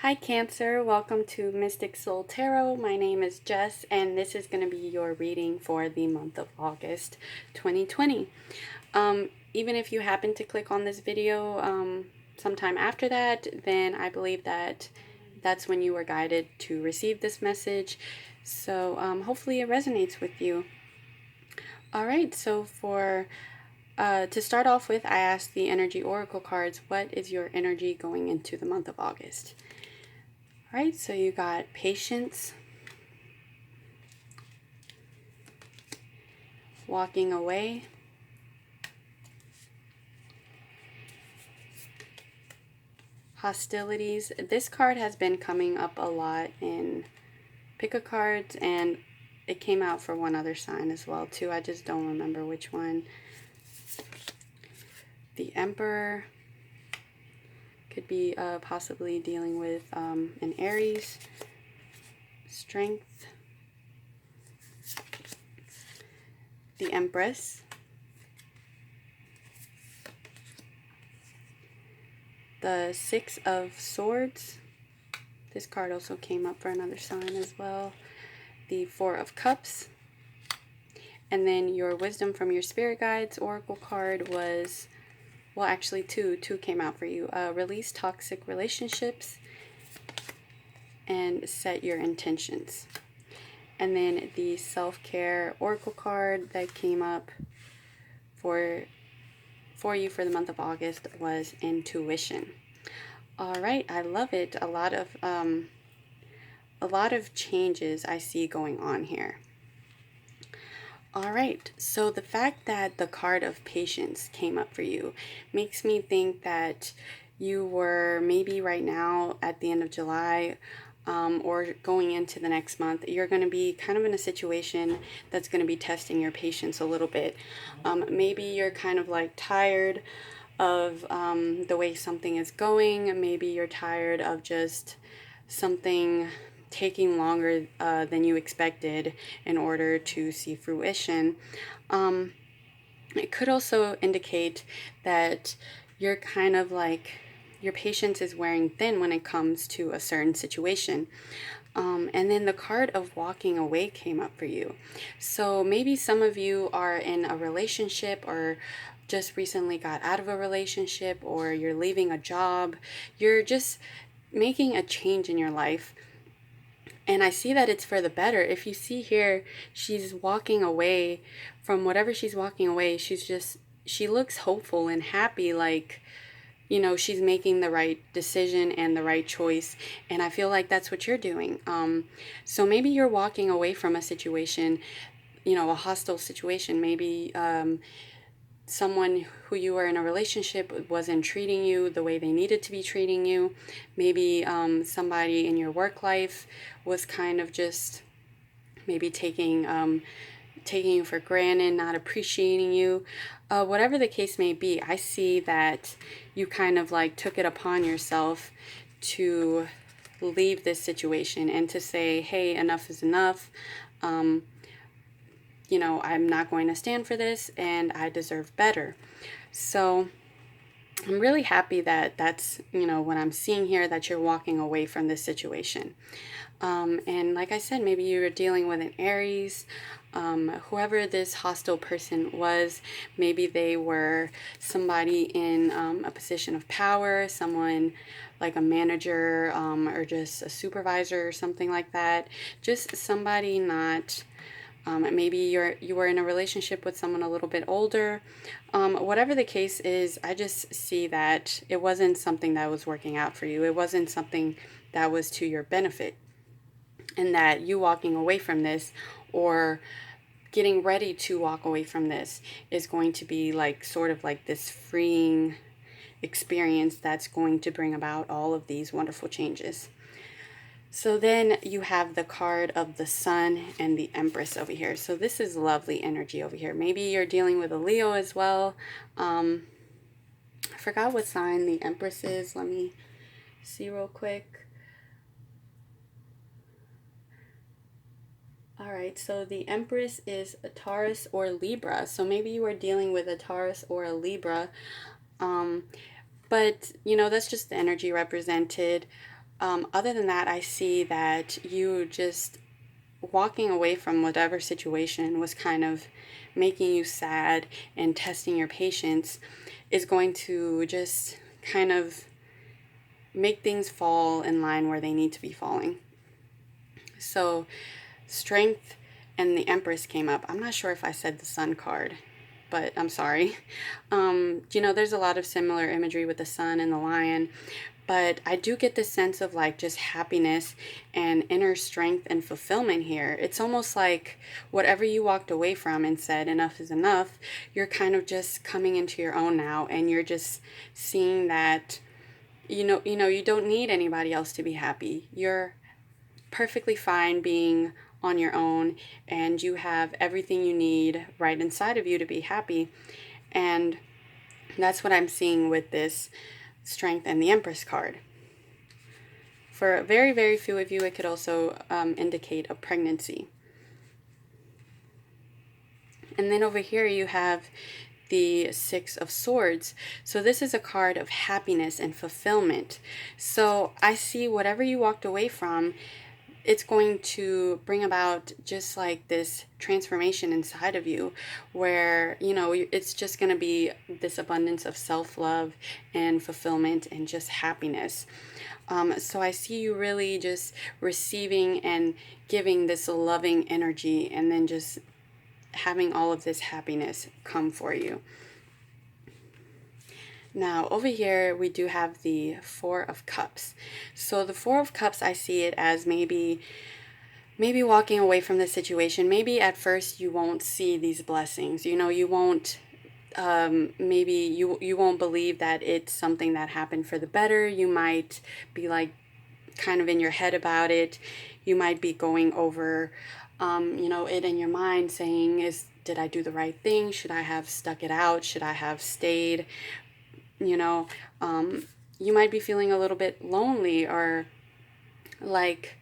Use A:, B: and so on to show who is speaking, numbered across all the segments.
A: Hi Cancer, welcome to Mystic Soul Tarot. My name is Jess and this is going to be your reading for the month of August 2020. Even if you happen to click on this video sometime after that, then I believe that that's when you were guided to receive this message. So hopefully it resonates with you. Alright, so to start off with, I asked the Energy Oracle cards, what is your energy going into the month of August? All right, so you got patience, walking away, hostilities. This card has been coming up a lot in pick a cards, and it came out for one other sign as well too. I just don't remember which one. The Emperor could be possibly dealing with an Aries. Strength. The Empress. The Six of Swords. This card also came up for another sign as well. The Four of Cups. And then your wisdom from your spirit guides oracle card was, well, actually two came out for you. Release toxic relationships and set your intentions. And then the self-care oracle card that came up for you for the month of August was intuition. All right, I love it. A lot of changes I see going on here. All right, so the fact that the card of patience came up for you makes me think that you were maybe right now at the end of July or going into the next month, you're going to be kind of in a situation that's going to be testing your patience a little bit. Maybe you're kind of like tired of the way something is going. Maybe you're tired of just something taking longer than you expected in order to see fruition. It could also indicate that you're kind of like, your patience is wearing thin when it comes to a certain situation. And then the card of walking away came up for you. So maybe some of you are in a relationship or just recently got out of a relationship, or you're leaving a job. You're just making a change in your life. And I see that it's for the better. If you see here, she's walking away from whatever she's walking away. She looks hopeful and happy, like, you know, she's making the right decision and the right choice. And I feel like that's what you're doing. So maybe you're walking away from a situation, you know, a hostile situation. Maybe someone who you were in a relationship wasn't treating you the way they needed to be treating you. Maybe somebody in your work life was kind of just maybe taking you for granted, not appreciating you. Whatever the case may be, I see that you kind of like took it upon yourself to leave this situation and to say, hey, enough is enough. You know, I'm not going to stand for this and I deserve better. So I'm really happy that that's, you know, what I'm seeing here, that you're walking away from this situation. And like I said, maybe you were dealing with an Aries. Whoever this hostile person was, maybe they were somebody in a position of power, someone like a manager or just a supervisor or something like that. Just somebody not... maybe you were in a relationship with someone a little bit older. Whatever the case is, I just see that it wasn't something that was working out for you. It wasn't something that was to your benefit. And that you walking away from this, or getting ready to walk away from this, is going to be like sort of like this freeing experience that's going to bring about all of these wonderful changes. So then you have the card of the Sun and the Empress over here. So this is lovely energy over here. Maybe you're dealing with a Leo as well. I forgot what sign the Empress is. Let me see real quick. All right, so the Empress is a Taurus or Libra. So maybe you are dealing with a Taurus or a Libra. But, you know, that's just the energy represented. Other than that, I see that you just walking away from whatever situation was kind of making you sad and testing your patience is going to just kind of make things fall in line where they need to be falling. So, strength and the Empress came up. I'm not sure if I said the Sun card, but I'm sorry. There's a lot of similar imagery with the sun and the lion, but I do get this sense of like just happiness and inner strength and fulfillment here. It's almost like whatever you walked away from and said enough is enough, you're kind of just coming into your own now, and you're just seeing that you don't need anybody else to be happy. You're perfectly fine being on your own, and you have everything you need right inside of you to be happy. And that's what I'm seeing with this Strength and the Empress card. For very, very few of you, it could also indicate a pregnancy. And then over here you have the Six of Swords. So this is a card of happiness and fulfillment. So I see whatever you walked away from, it's going to bring about just like this transformation inside of you where, it's just going to be this abundance of self-love and fulfillment and just happiness. So I see you really just receiving and giving this loving energy, and then just having all of this happiness come for you. Now, over here, we do have the Four of Cups. So the Four of Cups, I see it as maybe walking away from the situation. Maybe at first you won't see these blessings. You won't, maybe you won't believe that it's something that happened for the better. You might be like kind of in your head about it. You might be going over, it in your mind saying, did I do the right thing? Should I have stuck it out? Should I have stayed? You might be feeling a little bit lonely, or like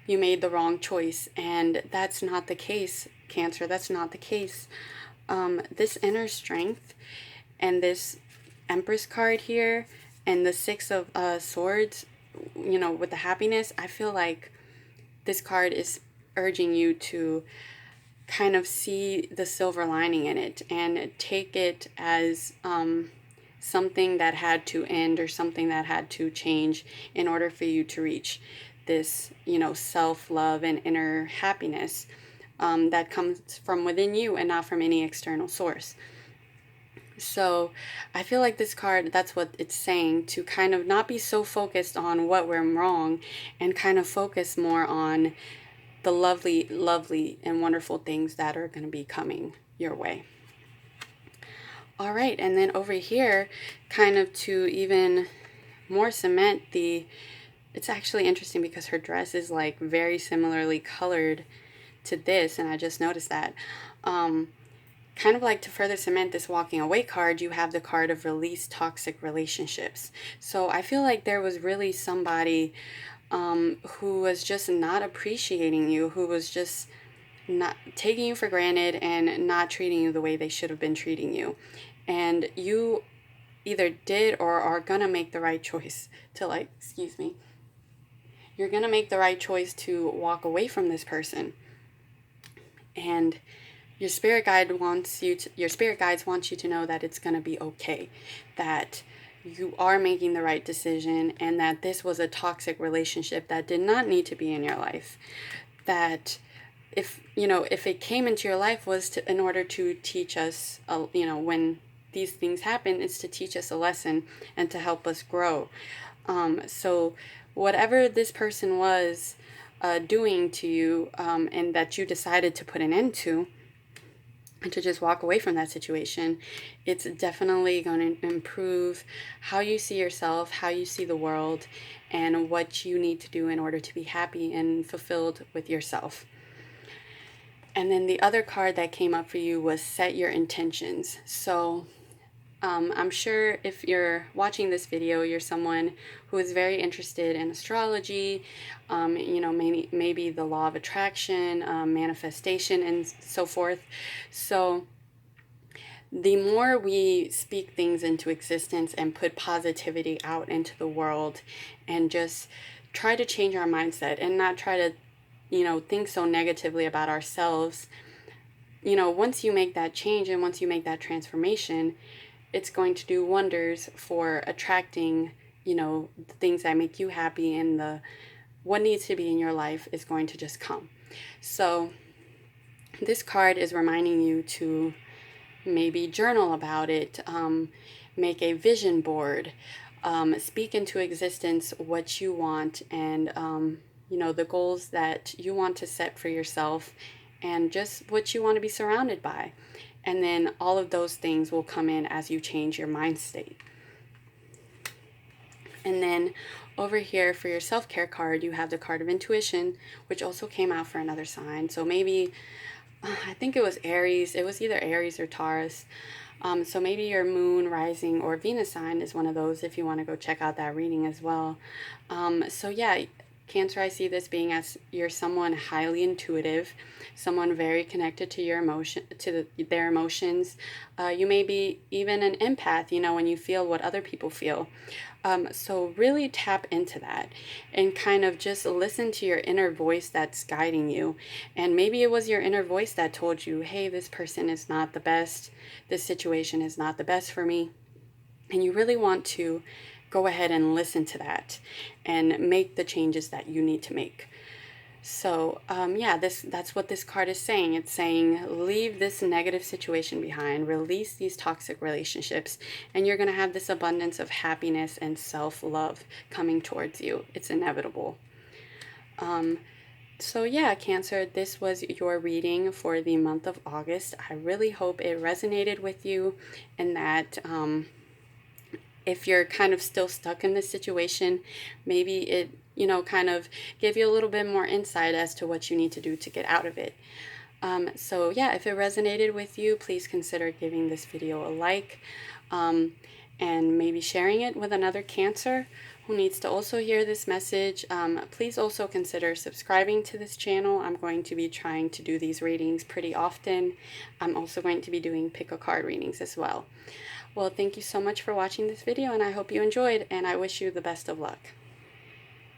A: you made the wrong choice, and that's not the case, Cancer. That's not the case. This inner strength and this Empress card here and the Six of Swords, with the happiness, I feel like this card is urging you to kind of see the silver lining in it and take it as something that had to end, or something that had to change in order for you to reach this, self-love and inner happiness that comes from within you and not from any external source. So I feel like this card, that's what it's saying, to kind of not be so focused on what went wrong and kind of focus more on the lovely, lovely and wonderful things that are going to be coming your way. All right, and then over here, kind of to even more cement it's actually interesting because her dress is like very similarly colored to this, and I just noticed that. Kind of like to further cement this walking away card, you have the card of release toxic relationships. So I feel like there was really somebody who was just not appreciating you, who was just not taking you for granted and not treating you the way they should have been treating you. And you either did or are gonna make the right choice to you're gonna make the right choice to walk away from this person. And your spirit guides want you to know that it's gonna be okay, that you are making the right decision, and that this was a toxic relationship that did not need to be in your life. That if it came into your life was in order to teach us, when these things happen, it's to teach us a lesson and to help us grow. So whatever this person was doing to you, and that you decided to put an end to, and to just walk away from that situation, it's definitely going to improve how you see yourself, how you see the world, and what you need to do in order to be happy and fulfilled with yourself. And then the other card that came up for you was set your intentions. So I'm sure if you're watching this video, you're someone who is very interested in astrology, maybe the law of attraction, manifestation, and so forth. So the more we speak things into existence and put positivity out into the world, and just try to change our mindset and not try to, think so negatively about ourselves. Once you make that change and once you make that transformation, it's going to do wonders for attracting, the things that make you happy, and what needs to be in your life is going to just come. So this card is reminding you to maybe journal about it, make a vision board, speak into existence what you want, and the goals that you want to set for yourself, and just what you want to be surrounded by. And then all of those things will come in as you change your mind state. And then over here for your self-care card, you have the card of intuition, which also came out for another sign. So maybe, I think it was Aries. It was either Aries or Taurus. So maybe your moon, rising, or Venus sign is one of those if you want to go check out that reading as well. So yeah, Cancer, I see this being as you're someone highly intuitive, someone very connected to your their emotions. You may be even an empath, when you feel what other people feel. So really tap into that and kind of just listen to your inner voice that's guiding you. And maybe it was your inner voice that told you, hey, this person is not the best. This situation is not the best for me. And you really want to go ahead and listen to that and make the changes that you need to make. So yeah, that's what this card is saying. It's saying leave this negative situation behind, release these toxic relationships, and you're going to have this abundance of happiness and self-love coming towards you. It's inevitable. So yeah, Cancer, this was your reading for the month of August. I really hope it resonated with you, and that if you're kind of still stuck in this situation, maybe it, kind of gave you a little bit more insight as to what you need to do to get out of it. So yeah, if it resonated with you, please consider giving this video a like, and maybe sharing it with another Cancer who needs to also hear this message. Please also consider subscribing to this channel. I'm going to be trying to do these readings pretty often. I'm also going to be doing pick a card readings as well. Well, thank you so much for watching this video, and I hope you enjoyed, and I wish you the best of luck.